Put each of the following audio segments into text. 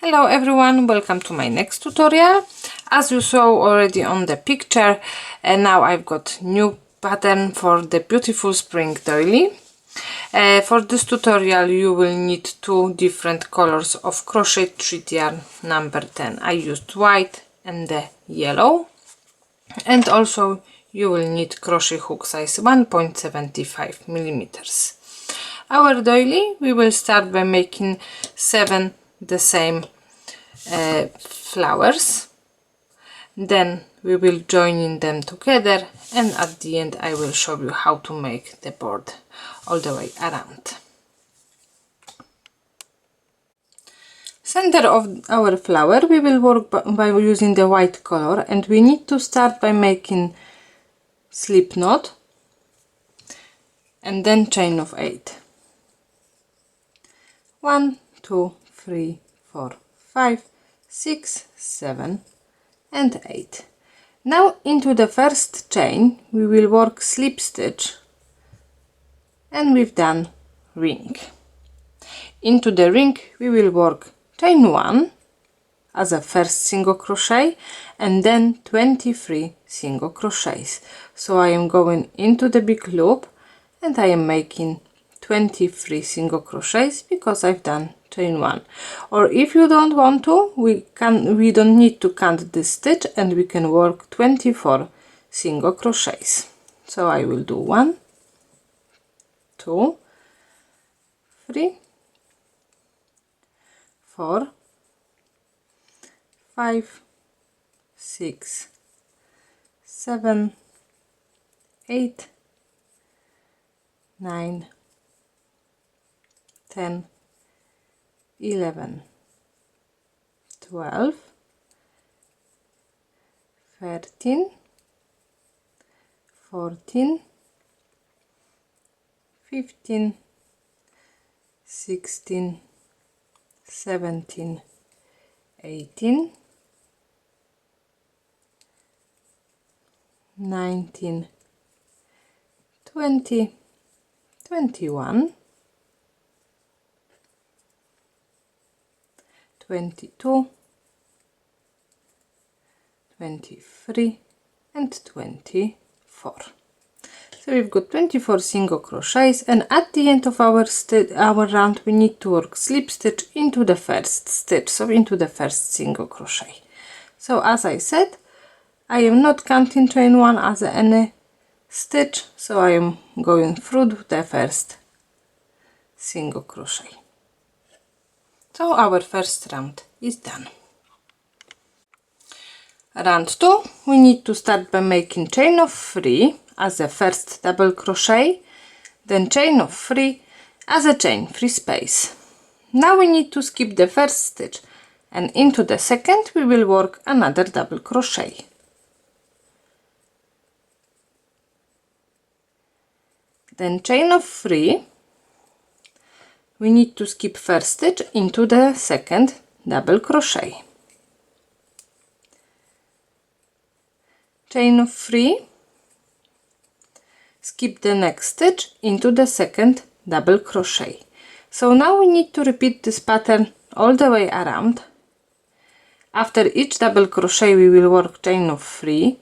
Hello everyone, welcome to my next tutorial. As you saw already on the picture, and now I've got new pattern for the beautiful spring doily. For this tutorial you will need two different colors of crochet thread yarn number 10. I used white and the yellow, and also you will need crochet hook size 1.75 millimeters. Our doily, we will start by making 7 the same flowers, then we will join them together, and at the end I will show you how to make the board all the way around. Center of our flower we will work by using the white color, and we need to start by making slip knot and then chain of 8. 1, 2, 3, 4, 5, 6, 7 and 8. Now into the first chain we will work slip stitch, and we've done ring. Into the ring we will work chain 1 as a first single crochet and then 23 single crochets. So I am going into the big loop and I am making 23 single crochets because I've done chain 1. Or if you don't want to, we don't need to count this stitch and we can work 24 single crochets. So I will do 1, 2, 3, 4, 5, 6, 7, 8, 9, 10, 11, 12, 13, 14, 15, 16, 17, 18, 19, 20, 21, 22, 23 and 24. So we've got 24 single crochets, and at the end of our round we need to work slip stitch into the first stitch, so into the first single crochet. So as I said, I am not counting chain 1 as any stitch, so I am going through the first single crochet. So our first round is done. Round 2 we need to start by making chain of 3 as a first double crochet, then chain of 3 as a chain free space. Now we need to skip the first stitch, and into the second we will work another double crochet. Then chain of 3, we need to skip first stitch into the second double crochet. Chain of 3, skip the next stitch into the second double crochet. So now we need to repeat this pattern all the way around. After each double crochet we will work chain of 3,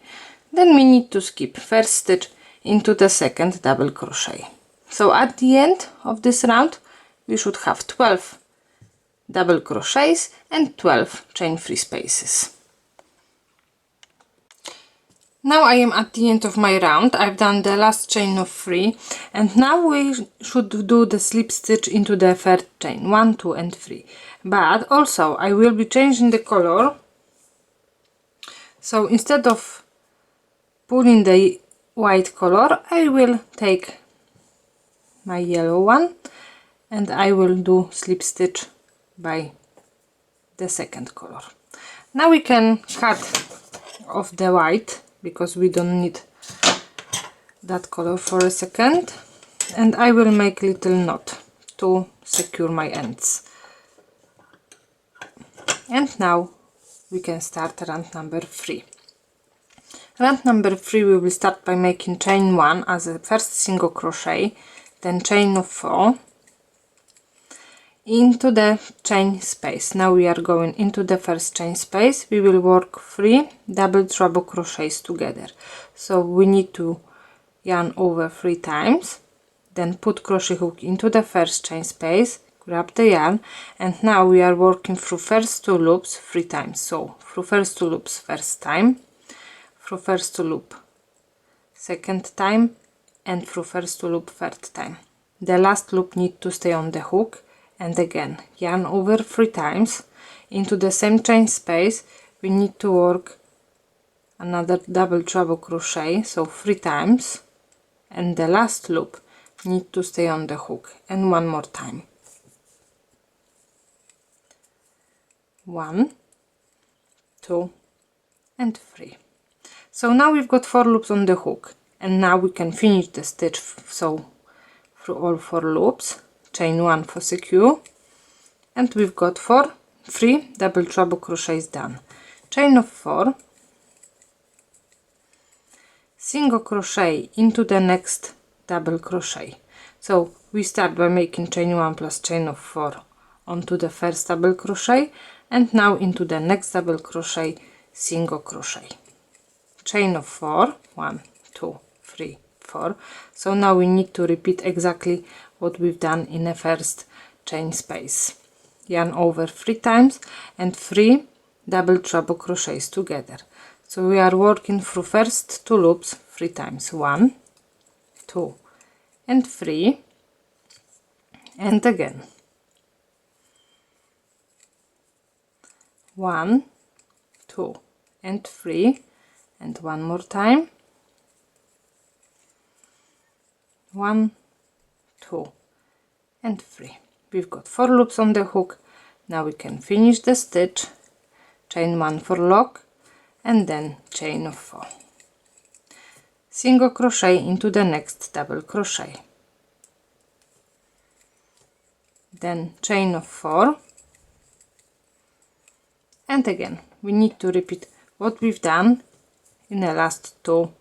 then we need to skip first stitch into the second double crochet. So at the end of this round we should have 12 double crochets and 12 chain free spaces. Now I am at the end of my round. I've done the last chain of 3, and now we should do the slip stitch into the third chain 1, 2 and 3. But also I will be changing the color, so instead of pulling the white color I will take my yellow one and I will do slip stitch by the second color. Now we can cut off the white because we don't need that color for a second, and I will make little knot to secure my ends. And now we can start round number 3. Round number 3 we will start by making chain 1 as a first single crochet, then chain of 4, into the chain space. Now we are going into the first chain space. We will work 3 double treble crochets together. So we need to yarn over 3 times, then put crochet hook into the first chain space, grab the yarn, and now we are working through first 2 loops 3 times. So through first 2 loops first time, through first 2 loop second time, and through first 2 loop third time. The last loop need to stay on the hook, and again yarn over 3 times into the same chain space. We need to work another double treble crochet, so 3 times, and the last loop need to stay on the hook, and one more time. 1, 2 and 3. So now we've got 4 loops on the hook, and now we can finish the stitch. So through all 4 loops, chain 1 for secure, and we've got 3 double treble crochets done. Chain of 4, single crochet into the next double crochet. So we start by making chain 1 plus chain of 4 onto the first double crochet, and now into the next double crochet, single crochet, chain of 4, 1, 2, 3, 4. So now we need to repeat exactly what we've done in the first chain space. Yarn over 3 times and 3 double treble crochets together. So we are working through first 2 loops 3 times, 1, 2 and 3, and again 1, 2 and 3, and one more time, 1, 2 and 3. We've got 4 loops on the hook. Now we can finish the stitch, chain 1 for lock, and then chain of 4, single crochet into the next double crochet, then chain of 4, and again we need to repeat what we've done in the last 2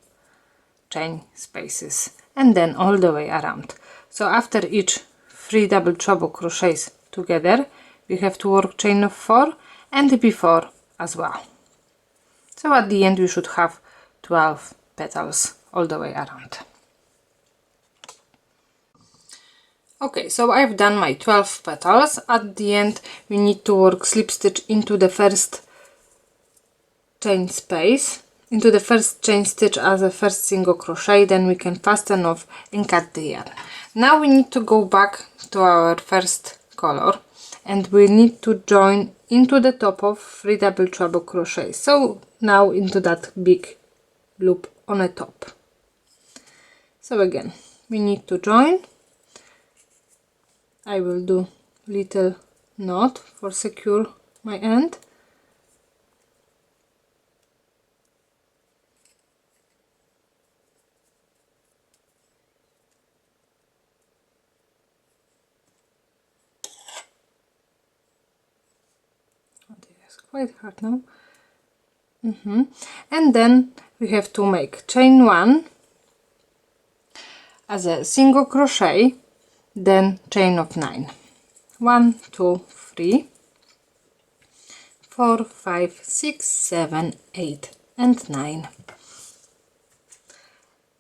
chain spaces, and then all the way around. So after each 3 double treble crochets together, we have to work chain of 4 and before as well. So at the end we should have 12 petals all the way around. Okay, so I've done my 12 petals. At the end we need to work slip stitch into the first chain space, into the first chain stitch as a first single crochet, then we can fasten off and cut the yarn. Now we need to go back to our first color, and we need to join into the top of 3 double treble crochets. So now into that big loop on the top. So again we need to join. I will do little knot for secure my end. It's quite hard now. And then we have to make chain 1 as a single crochet, then chain of 9, 1, 2, 3, 4, 5, 6, 7, 8 and 9.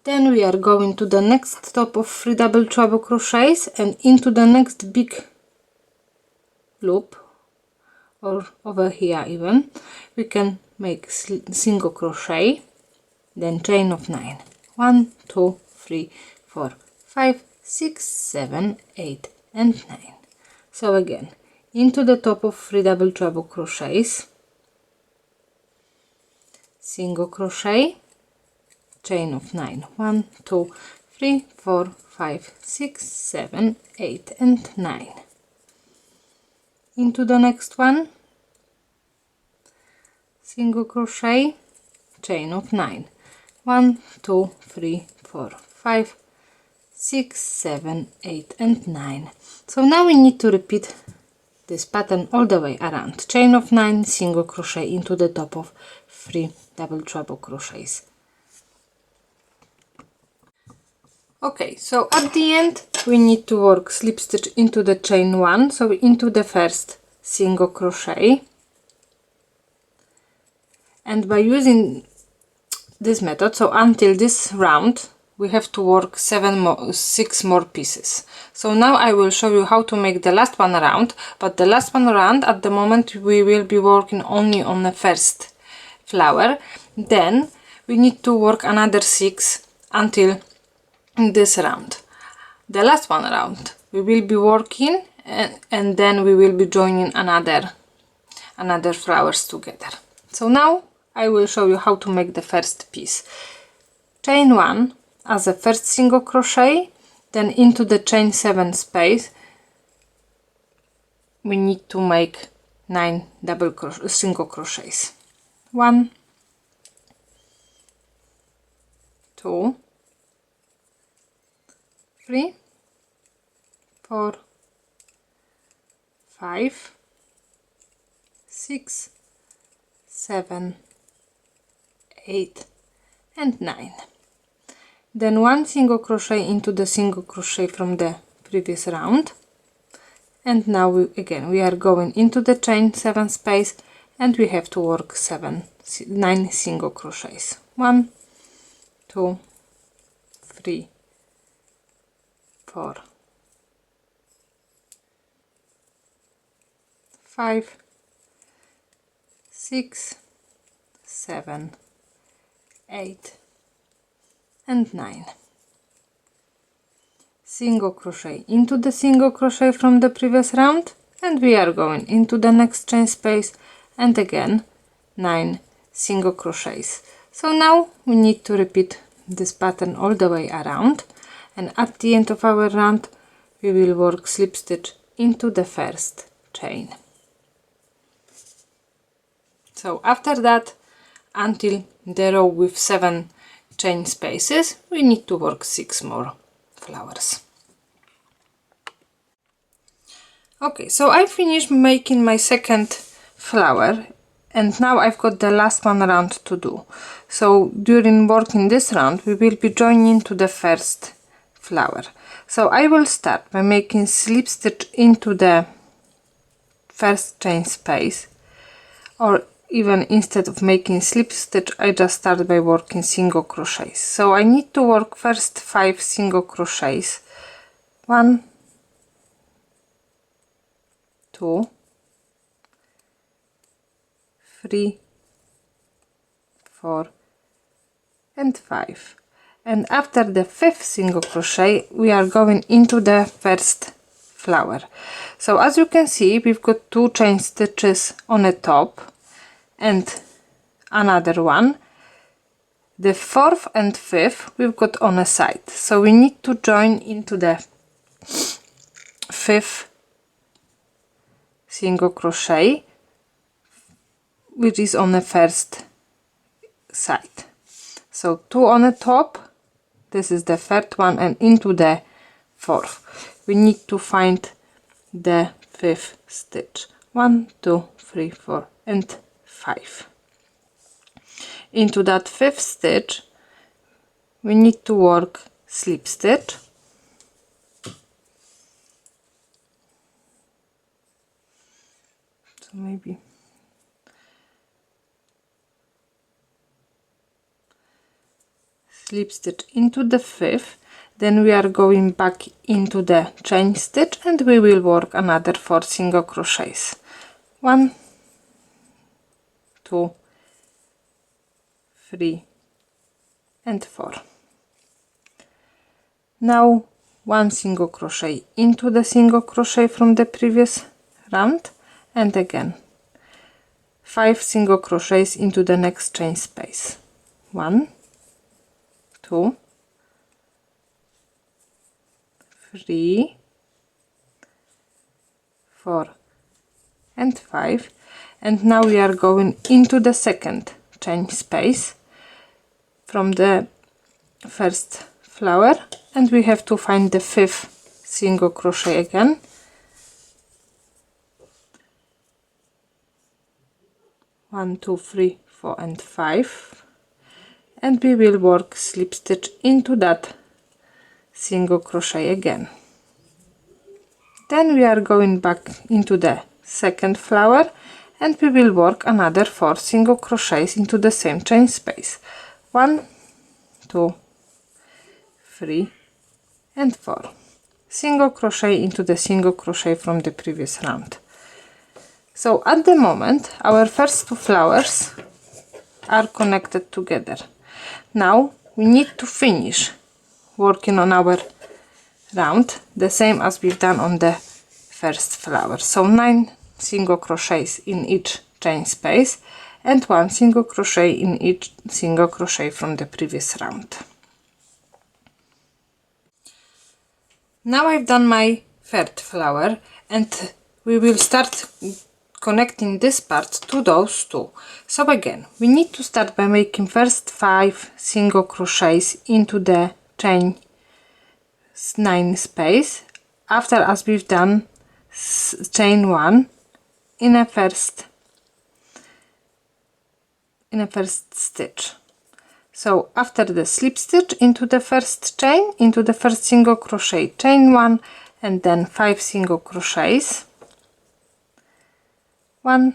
Then we are going to the next top of 3 double treble crochets and into the next big loop, or over here even, we can make single crochet, then chain of 9, 1, 2, 3, 4, 5, 6, 7, 8 and 9. So again into the top of 3 double treble crochets, single crochet, chain of 9, 1, 2, 3, 4, 5, 6, 7, 8 and 9. Into the next one, single crochet, chain of 9, 1, 2, 3, 4, 5, 6, 7, 8 and 9. So now we need to repeat this pattern all the way around. Chain of 9, single crochet into the top of 3 double treble crochets. Okay, so at the end we need to work slip stitch into the chain 1, so into the first single crochet, and by using this method, so until this round we have to work 6 more pieces. So now I will show you how to make the last one round, but the last one round at the moment we will be working only on the first flower. Then we need to work another 6 until this round. The last one round we will be working and then we will be joining another flowers together. So now I will show you how to make the first piece. Chain 1 as a first single crochet, then into the chain 7 space we need to make 9 single crochets. 1, 2, 3, 4, 5, 6, 7, 8 and 9. Then 1 single crochet into the single crochet from the previous round, and now we are going into the chain 7 space and we have to work 9 single crochets. 1, 2, 3, 4, 5, 6, 7, 8 and 9. Single crochet into the single crochet from the previous round, and we are going into the next chain space and again 9 single crochets. So now we need to repeat this pattern all the way around, and at the end of our round we will work slip stitch into the first chain. So after that, until the row with 7 chain spaces, we need to work 6 more flowers. Okay, so I finished making my second flower and now I've got the last one round to do. So during working this round we will be joining to the first flower. So I will start by making slip stitch into the first chain space, or even instead of making slip stitch I just start by working single crochets. So I need to work first 5 single crochets. 1, 2, 3, 4 and 5, and after the 5th single crochet we are going into the first flower. So as you can see, we've got 2 chain stitches on the top and another one. The 4th and 5th we've got on a side, so we need to join into the 5th single crochet which is on the first side. So 2 on the top, this is the 3rd one, and into the 4th we need to find the 5th stitch. 1, 2, 3, 4 and 5. Into that 5th stitch we need to work slip stitch, so maybe slip stitch into the 5th, then we are going back into the chain stitch and we will work another 4 single crochets. 1, 2, 3 and 4. Now 1 single crochet into the single crochet from the previous round, and again 5 single crochets into the next chain space. 1, 2, 3, 4 and 5, and now we are going into the second chain space from the first flower, and we have to find the 5th single crochet again. 1, 2, 3, 4 and 5, and we will work slip stitch into that single crochet again. Then we are going back into the second flower and we will work another 4 single crochets into the same chain space. 1, 2, 3 and 4. Single crochet into the single crochet from the previous round. So at the moment our first 2 flowers are connected together. Now we need to finish working on our round the same as we've done on the first flower. So 9 single crochets in each chain space and 1 single crochet in each single crochet from the previous round. Now I've done my third flower and we will start connecting this part to those 2. So again, we need to start by making first 5 single crochets into the chain 9 space, after as we've done chain 1 in a first stitch. So after the slip stitch into the first chain, into the first single crochet, chain 1 and then 5 single crochets, 1,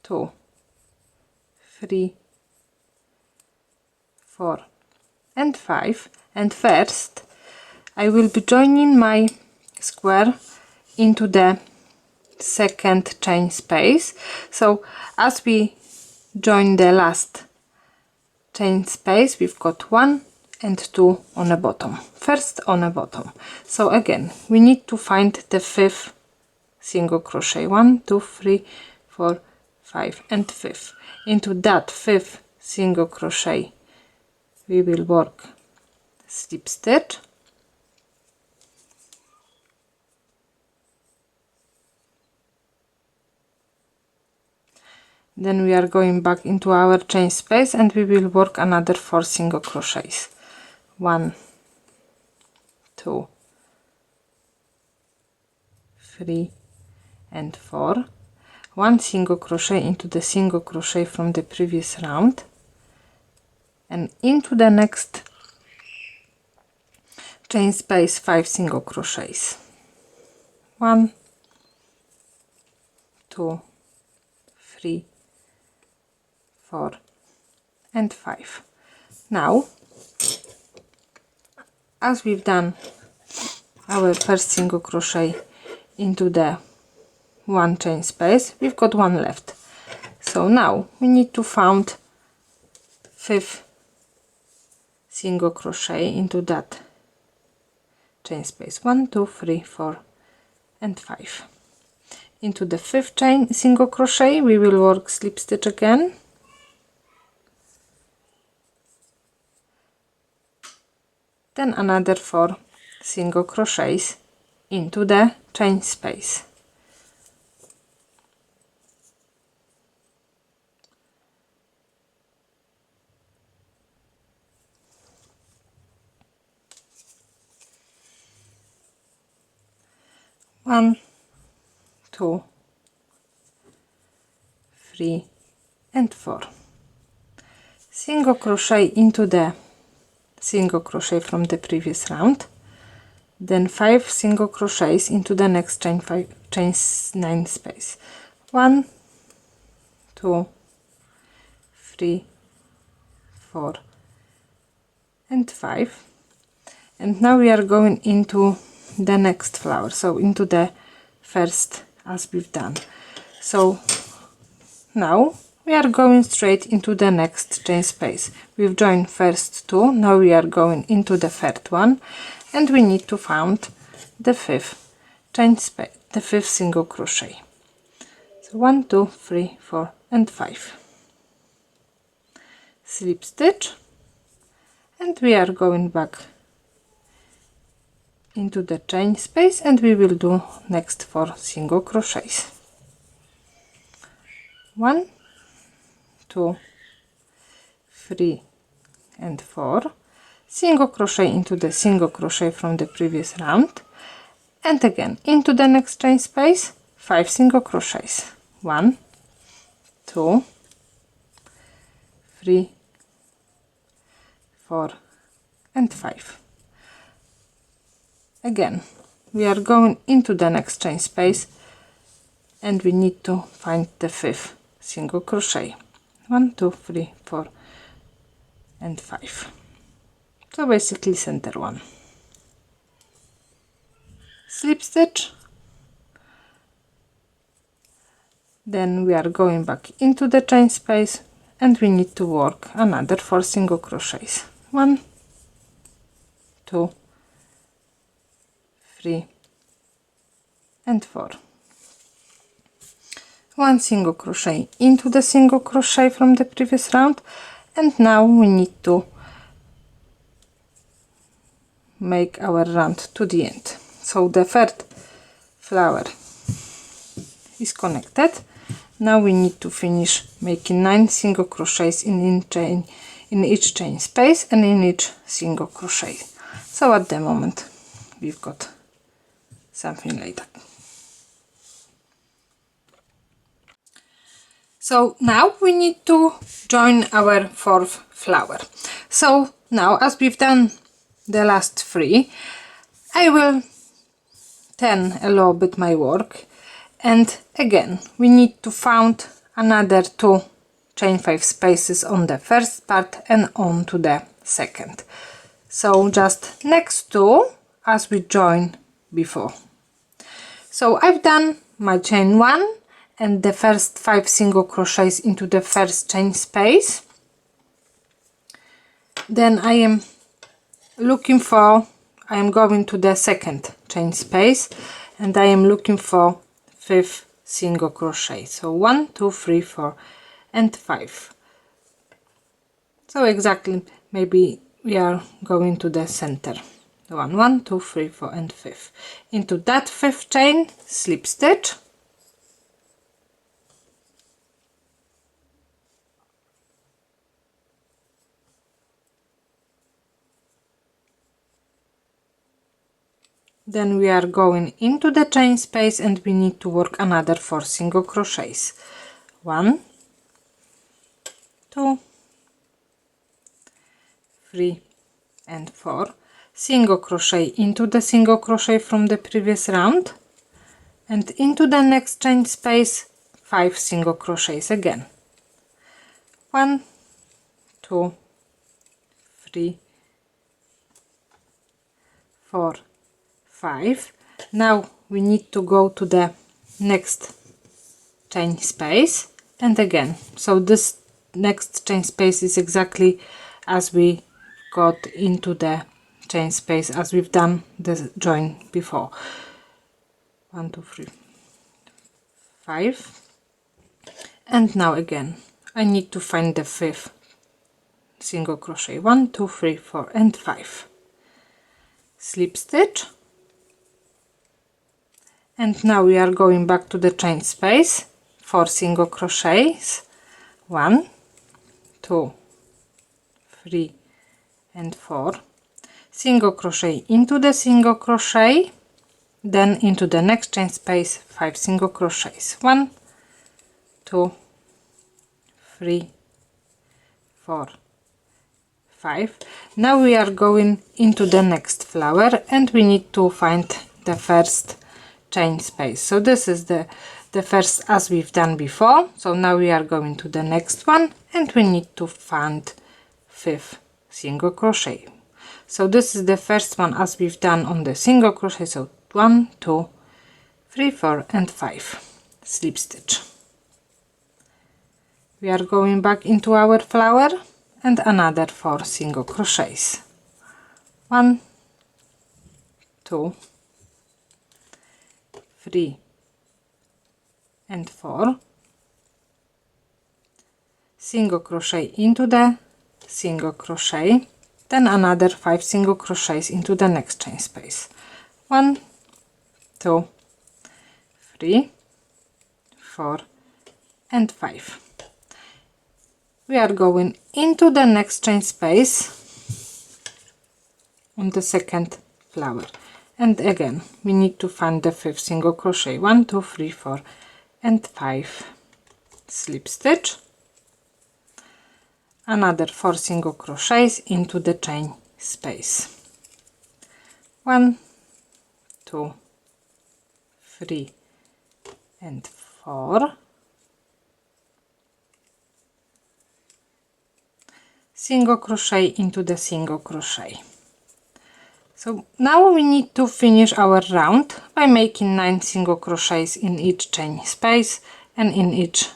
2, 3, 4 and 5. And first I will be joining my square into the second chain space. So as we join the last chain space, we've got 1 and 2 on the bottom, first on the bottom. So again we need to find the 5th single crochet, 1, 2, 3, 4, 5 and 5th. Into that 5th single crochet we will work slip stitch, then we are going back into our chain space and we will work another 4 single crochets, 1, 2, 3 and 4, 1 single crochet into the single crochet from the previous round and into the next chain space 5 single crochets, 1, 2, 3, 4 and 5. Now as we've done our first single crochet into the 1 chain space, we've got 1 left. So now we need to find 5th single crochet into that chain space, 1, 2, 3, 4 and 5. Into the 5th chain single crochet we will work slip stitch again, then another 4 single crochets into the chain space. One, 2, 3 and 4. Single crochet into the single crochet from the previous round, then 5 single crochets into the next chain 9 space, 1, 2, 3, 4 and 5. And now we are going into the next flower, so into the first as we've done. So now we are going straight into the next chain space. We've joined first 2, now we are going into the third one and we need to find the 5th chain space, the 5th single crochet. So 1, 2, 3, 4 and 5. Slip stitch and we are going back into the chain space and we will do next 4 single crochets. 1, 2, 3 and 4, single crochet into the single crochet from the previous round and again into the next chain space 5 single crochets, 1, 2, 3, 4 and 5. Again we are going into the next chain space and we need to find the 5th single crochet. 1 2 3 4 and 5. So basically center one, slip stitch, then we are going back into the chain space and we need to work another 4 single crochets. 1 2 3 and 4. 1 single crochet into the single crochet from the previous round, and now we need to make our round to the end. So the third flower is connected. Now we need to finish making 9 single crochets in each chain space and in each single crochet. So at the moment we've got something like that. So now we need to join our 4th flower. So now, as we've done the last 3, I will turn a little bit my work, and again we need to find another 2 chain 5 spaces on the first part and on to the second. So just next to as we joined before. So I've done my chain 1 and the first 5 single crochets into the first chain space. Then I am going to the second chain space and I am looking for 5th single crochet. So 1 2 3 4 and 5. So exactly, maybe we are going to the center. 1 2 3 4 and 5. Into that 5th chain, slip stitch, then we are going into the chain space and we need to work another 4 single crochets. 1 2 3 and 4. Single crochet into the single crochet from the previous round, and into the next chain space 5 single crochets again. 1 2 3 4 5. Now we need to go to the next chain space, and again, so this next chain space is exactly as we got into the chain space as we've done the join before. 1 2 3 5, and now again I need to find the 5th single crochet. 1 2 3 4 and 5. Slip stitch, and now we are going back to the chain space. 4 single crochets. 1 2 3 and 4. Single crochet into the single crochet, then into the next chain space 5 single crochets. 1 2 3 4 5. Now we are going into the next flower and we need to find the first chain space. So this is the first as we've done before. So now we are going to the next one and we need to find 5th single crochet. So this is the first one as we've done on the single crochet. So 1 2 3 4 and 5. Slip stitch. We are going back into our flower and another 4 single crochets. 1 2 3 and 4. Single crochet into the single crochet, then another 5 single crochets into the next chain space. 1 2 3 4 and 5. We are going into the next chain space on the second flower, and again we need to find the 5th single crochet. 1 2 3 4 and 5. Slip stitch, another 4 single crochets into the chain space. 1 2, 3 and 4, single crochet into the single crochet. So now we need to finish our round by making 9 single crochets in each chain space, and in each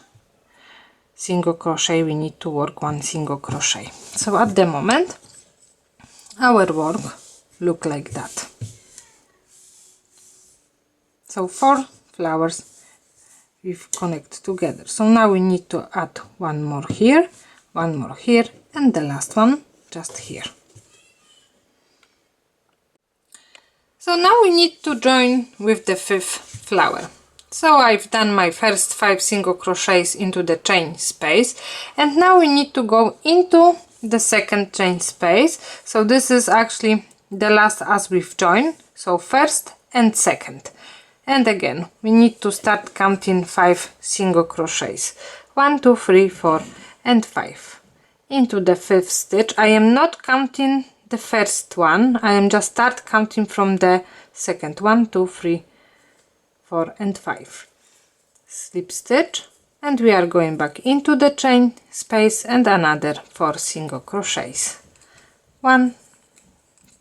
single crochet we need to work 1 single crochet. So at the moment our work look like that. So 4 flowers we've connect together. So now we need to add 1 more here, 1 more here, and the last one just here. So now we need to join with the 5th flower. So I've done my first 5 single crochets into the chain space, and now we need to go into the second chain space. So this is actually the last as we've joined, so first and second. And again we need to start counting 5 single crochets, 1, 2, 3, 4 and 5 into the 5th stitch. I am not counting the first one, I am just start counting from the second. 1, 2, 3, 4 and 5, slip stitch, and we are going back into the chain space and another 4 single crochets. 1,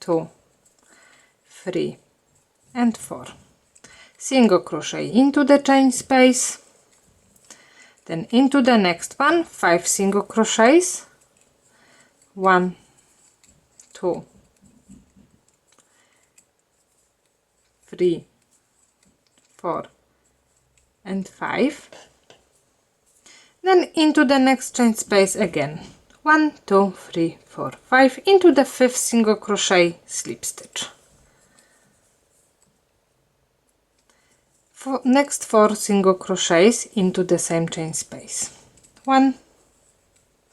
2, 3 and 4, single crochet into the chain space, then into the next one 5 single crochets, 1, 2, 3, 4 and 5, then into the next chain space again 1, 2, 3, 4, 5 into the 5th single crochet, slip stitch. For next 4 single crochets into the same chain space, 1,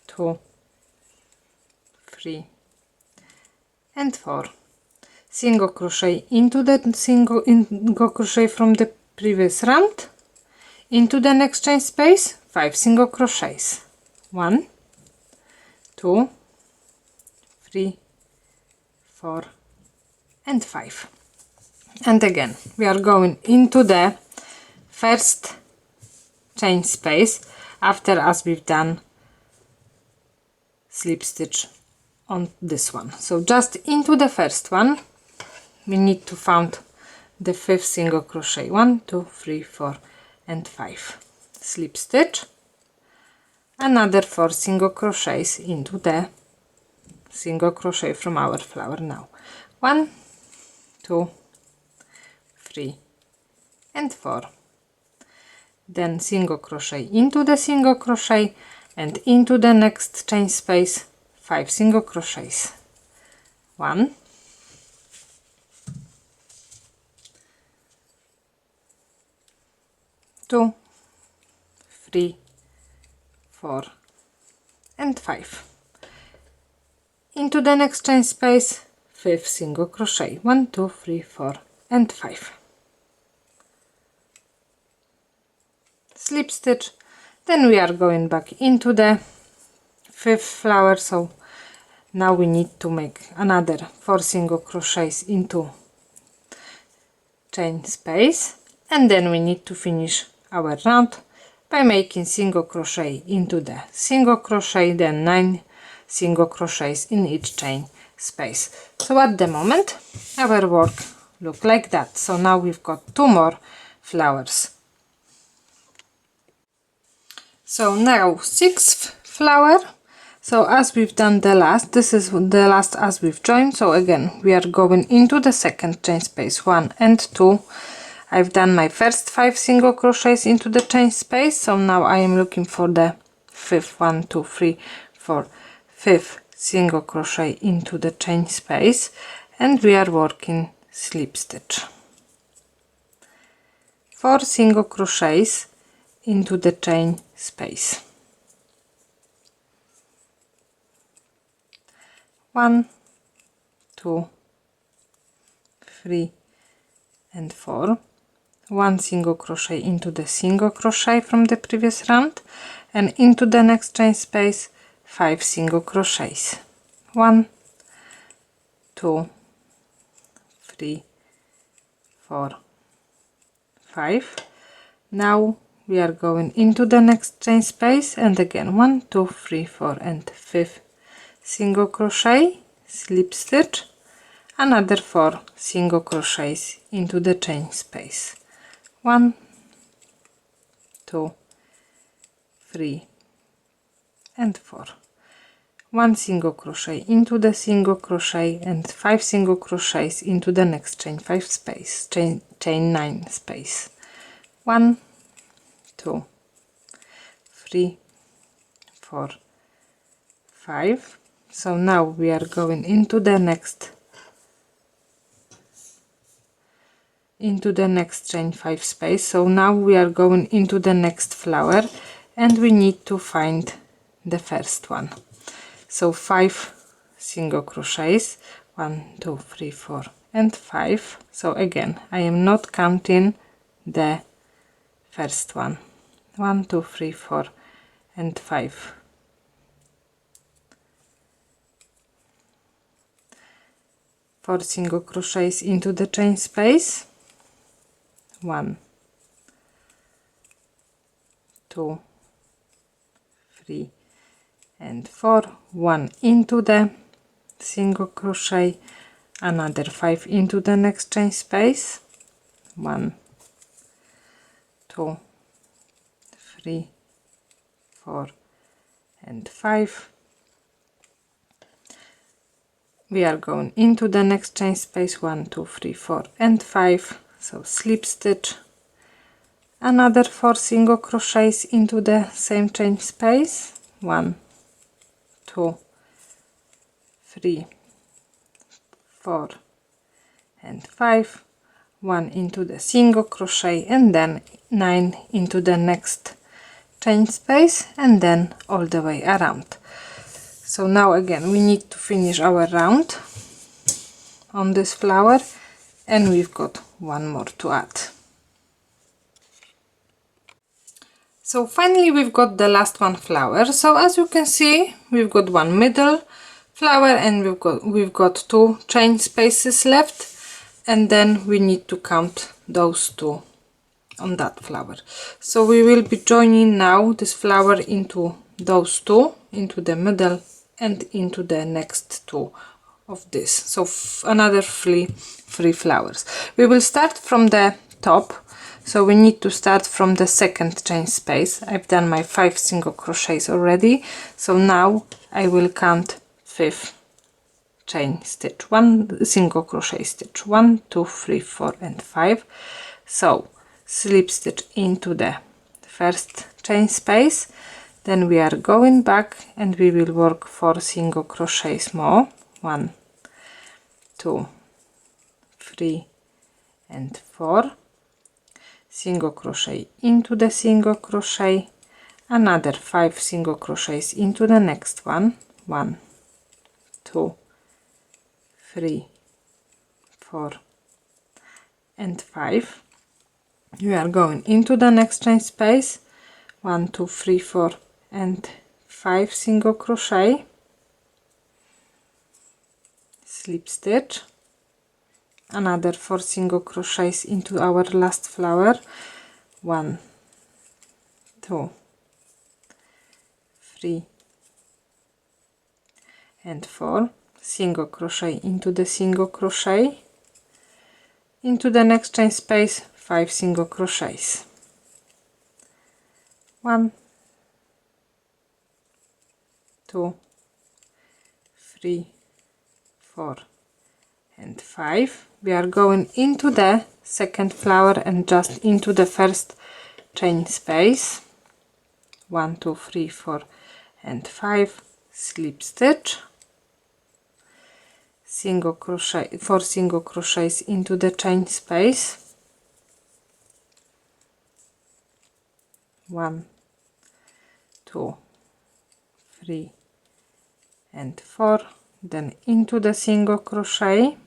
2, 3 and 4, single crochet into the single crochet from the previous round, into the next chain space 5 single crochets, 1, 2, 3, 4 and 5. And again we are going into the first chain space after as we've done slip stitch on this one. So just into the first one we need to find the 5th single crochet, 1, 2, 3, 4 and 5, slip stitch, another 4 single crochets into the single crochet from our flower. Now 1, 2, 3 and 4, then single crochet into the single crochet and into the next chain space 5 single crochets, 1, 2, 3, 4 and 5, into the next chain space 5 single crochet, 1, 2, 3, 4 and 5, slip stitch, then we are going back into the 5th flower. So now we need to make another 4 single crochets into chain space, and then we need to finish our round by making single crochet into the single crochet, then 9 single crochets in each chain space. So at the moment our work look like that. So now we've got 2 more flowers. So now 6th flower. So as we've done the last, this is the last as we've joined. So again we are going into the second chain space, 1 and 2. I've done my first 5 single crochets into the chain space, so now I am looking for the 5th, 1, 2, 3, 4, 5th single crochet into the chain space, and we are working slip stitch. 4 single crochets into the chain space. 1, 2, 3 and 4. 1 single crochet into the single crochet from the previous round, and into the next chain space 5 single crochets. 1, 2, 3, 4, 5. Now we are going into the next chain space, and again 1, 2, 3, 4 and 5 single crochet, slip stitch, another 4 single crochets into the chain space, 1, 2, 3 and 4, 1 single crochet into the single crochet and 5 single crochets into the next chain 5 space, chain 9 space, 1, 2, 3, 4, 5. So now we are going into the next chain 5 space. So now we are going into the next flower, and we need to find the first one. So 5 single crochets, 1, 2, 3, 4 and 5. So again, I am not counting the first one, 1, 2, 3, 4 and 5. 4 single crochets into the chain space, 1, 2, 3 and 4, 1 into the single crochet, another 5 into the next chain space, 1, 2, 3, 4 and 5. We are going into the next chain space, 1, 2, 3, 4 and 5. So slip stitch, another 4 single crochets into the same chain space, 1, 2, 3, 4 and 5, 1 into the single crochet, and then 9 into the next chain space, and then all the way around. So now again we need to finish our round on this flower, and we've got one more to add. So finally we've got the last one flower. So as you can see, we've got one middle flower, and we've got 2 chain spaces left, and then we need to count those 2 on that flower. So we will be joining now this flower into those 2, into the middle and into the next 2 of this. So another three flowers. We will start from the top, so we need to start from the second chain space. I've done my 5 single crochets already, so now I will count 5th chain stitch, 1 single crochet stitch, 1, 2, 3, 4 and 5. So slip stitch into the first chain space, then we are going back and we will work 4 single crochets more, 1, 2, 3 and 4, single crochet into the single crochet, another 5 single crochets into the next one, 1, 2, 3, 4 and 5. We are going into the next chain space, 1, 2, 3, 4 and 5 single crochet, slip stitch, another 4 single crochets into our last flower, 1, 2, 3 and 4, single crochet into the single crochet, into the next chain space 5 single crochets, 1, 2, 3, 4 and 5. We are going into the second flower and just into the first chain space, 1, 2, 3, 4 and 5, slip stitch, single crochet, 4 single crochets into the chain space, 1, 2, 3 and 4, then into the single crochet,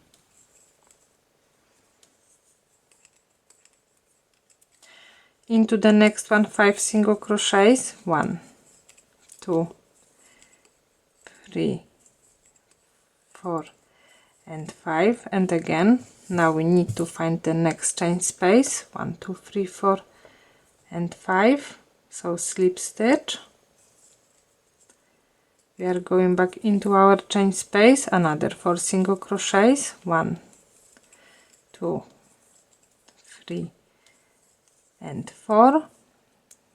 into the next one 5 single crochets, 1, 2, 3, 4 and 5, and again. Now we need to find the next chain space, 1 2 3 4 and 5. So slip stitch, we are going back into our chain space, another 4 single crochets, 1 2 3 and 4,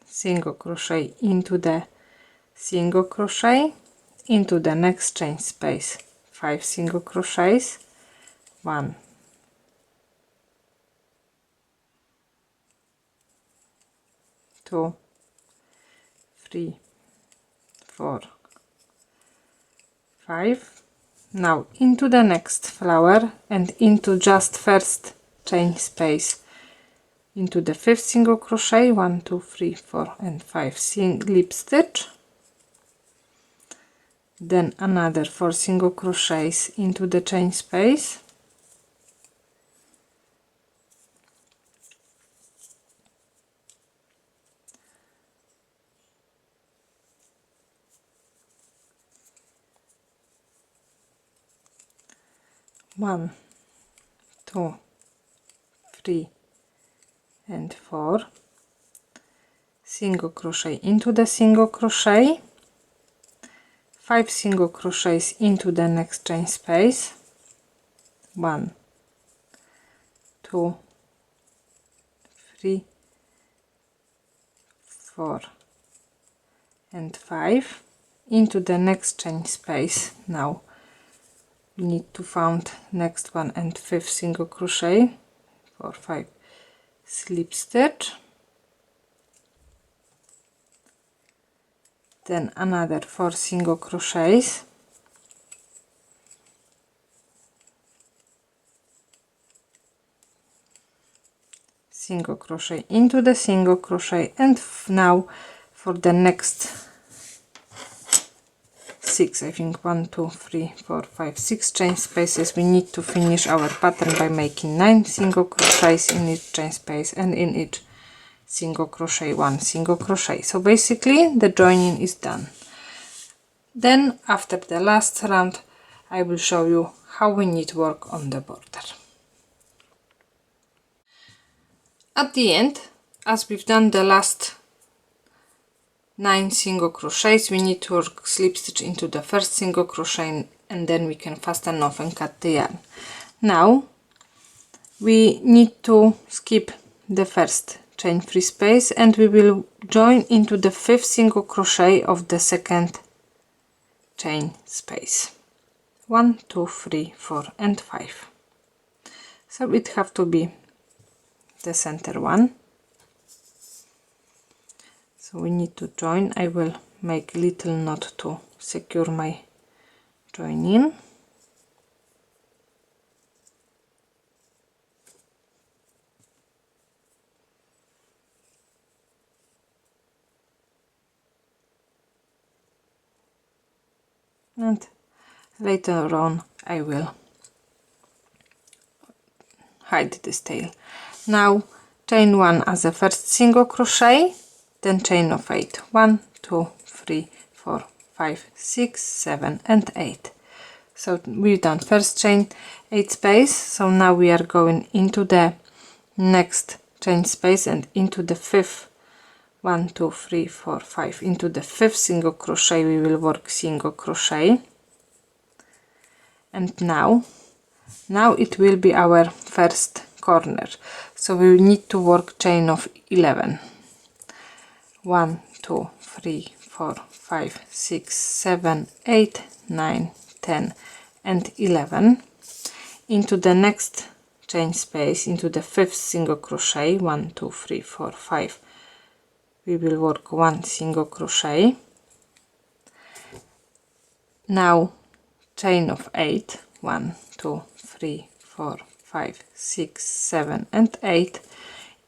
single crochet into the single crochet, into the next chain space, 5 single crochets, 1 2 3 4 5. Now into the next flower and into just first chain space, into the 5th single crochet, 1 2 3 4 and 5 slip stitch, then another 4 single crochets into the chain space, one 2 3 and 4, single crochet into the single crochet, 5 single crochets into the next chain space, 1 2 3 4 and 5, into the next chain space. Now we need to find next one and 5th single crochet, 4 5 slip stitch, then another 4 single crochets, single crochet into the single crochet, and now for the next 6, I think 1 2 3 4 5 6 chain spaces, we need to finish our pattern by making 9 single crochets in each chain space, and in each single crochet 1 single crochet. So basically the joining is done. Then after the last round I will show you how we need to work on the border. At the end, as we've done the last 9 single crochets, we need to work slip stitch into the first single crochet, and then we can fasten off and cut the yarn. Now we need to skip the first chain free space and we will join into the 5th single crochet of the second chain space, 1 2 3 4 and 5. So it have to be the center one. So we need to join. I will make a little knot to secure my joining. And later on I will hide this tail. Now chain 1 as a first single crochet, then chain of 8, 1 2 3 4 5 6 7 and 8. So we've done first chain 8 space, so now we are going into the next chain space and into the 5th, 1 2 3 4 5, into the 5th single crochet we will work single crochet. And now it will be our first corner, so we need to work chain of 11, 1 2 3 4 5 6 7 8 9 10 and 11, into the next chain space, into the 5th single crochet, 1 2 3 4 5, we will work 1 single crochet. Now chain of 8, 1 2 3 4 5 6 7 and 8,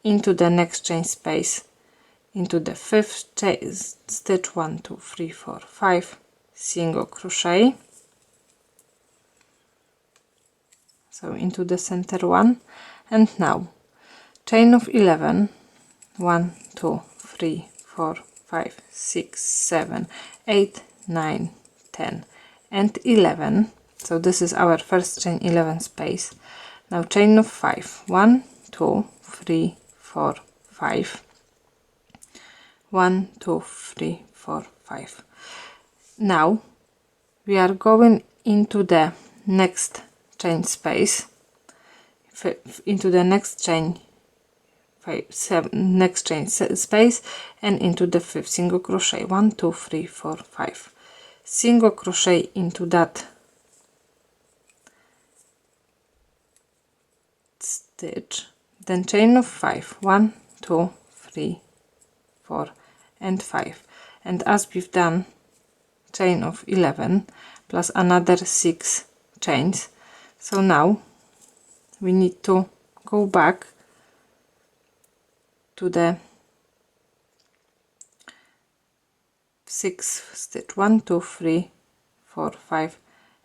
into the next chain space, into the 5th stitch, 1 2 3 4 5 single crochet, so into the center one. And now chain of 11, 1 2 3 4 5 6 7 8 9 10 and 11, So this is our first chain 11 space. Now chain of 5, 1 2 3 4 5, 1 2 3 4 5. Now we are going into the next chain space, into the next chain 5 7 next chain space, and into the 5th single crochet. 1 2 3 4 5 single crochet into that stitch, then chain of 5, 1 2 3 4 and 5, and as we've done chain of 11 plus another 6 chains. So now we need to go back to the 6th stitch, 1 2 3 4 5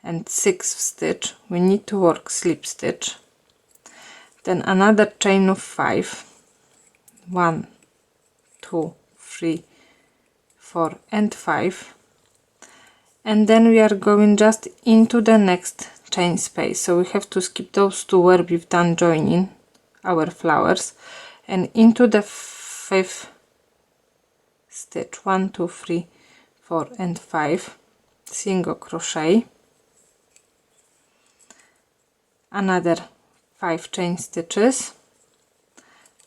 and 6th stitch. We need to work slip stitch, then another chain of 5, 1 2 3 4 and 5, and then we are going just into the next chain space. So we have to skip those two where we've done joining our flowers, and into the 5th stitch, 1 2 3 4 and 5 single crochet, another 5 chain stitches,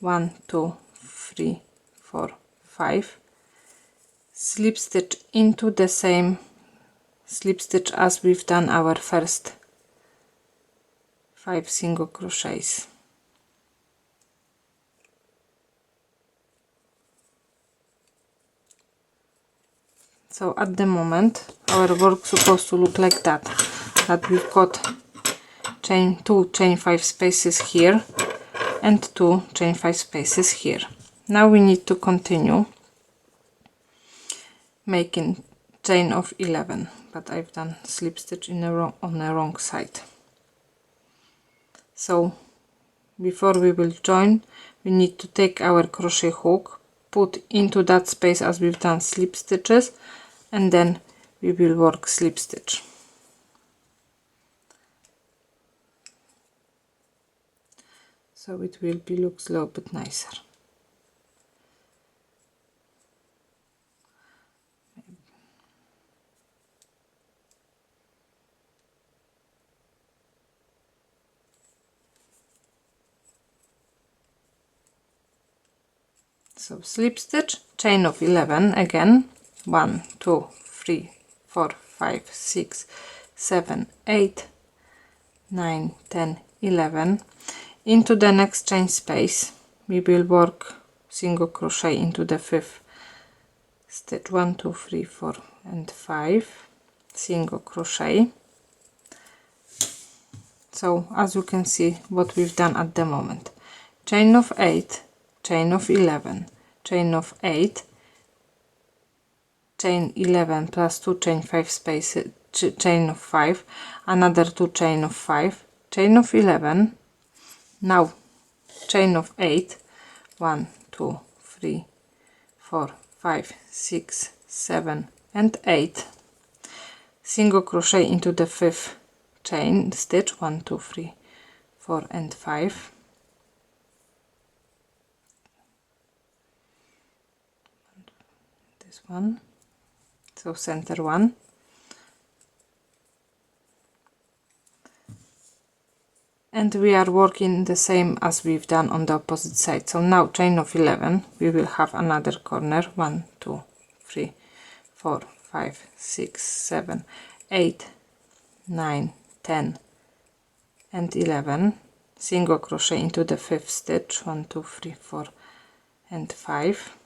1 2 3 4 5, slip stitch into the same slip stitch as we've done our first 5 single crochets. So at the moment our work is supposed to look like that we've got two chain 5 spaces here and 2 chain 5 spaces here. Now we need to continue making chain of 11, but I've done slip stitch on the wrong side. So before we will join, we need to take our crochet hook, put into that space as we've done slip stitches, and then we will work slip stitch. So it will be looks a little bit nicer. So slip stitch, chain of 11 again, 1 2 3 4 5 6 7 8 9 10 11. Into the next chain space we will work single crochet into the 5th stitch, 1 2 3 4 and 5 single crochet. So as you can see what we've done at the moment, chain of 8, chain of 11, chain of 8, chain 11 plus 2 chain 5 spaces, chain of 5, another 2 chain of 5, chain of 11, now chain of 8, 1 2 3 4 5 6 7 and 8, single crochet into the 5th chain stitch, 1 2 3 4 and 5, this one, so center one, and we are working the same as we've done on the opposite side. So now chain of 11, we will have another corner, 1 2 3 4 5 6 7 8 9 10 and 11, single crochet into the 5th stitch, 1 2 3 4 and 5,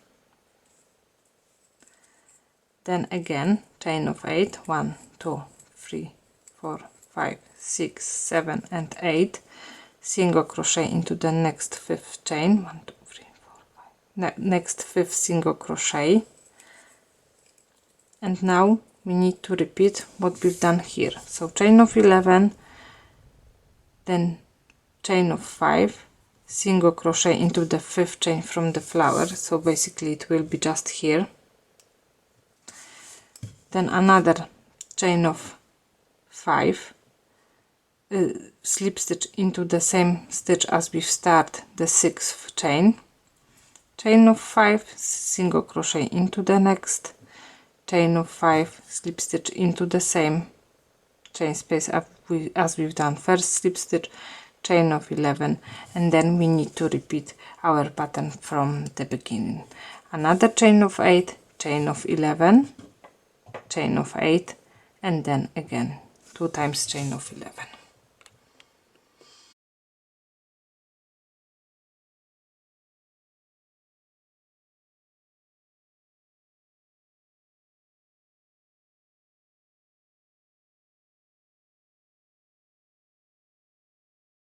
then again chain of 8, 1 2 3 4 5 6 7 and 8, single crochet into the next 5th chain, 1 2 3 4 5, next 5th single crochet, and now we need to repeat what we've done here. So chain of 11, then chain of 5, single crochet into the 5th chain from the flower, so basically it will be just here, then another chain of 5, slip stitch into the same stitch as we start the 6th chain, chain of 5, single crochet into the next, chain of 5, slip stitch into the same chain space as we've done first slip stitch, chain of 11, and then we need to repeat our pattern from the beginning. Another chain of 8, chain of 11, chain of 8, and then again 2 times chain of 11.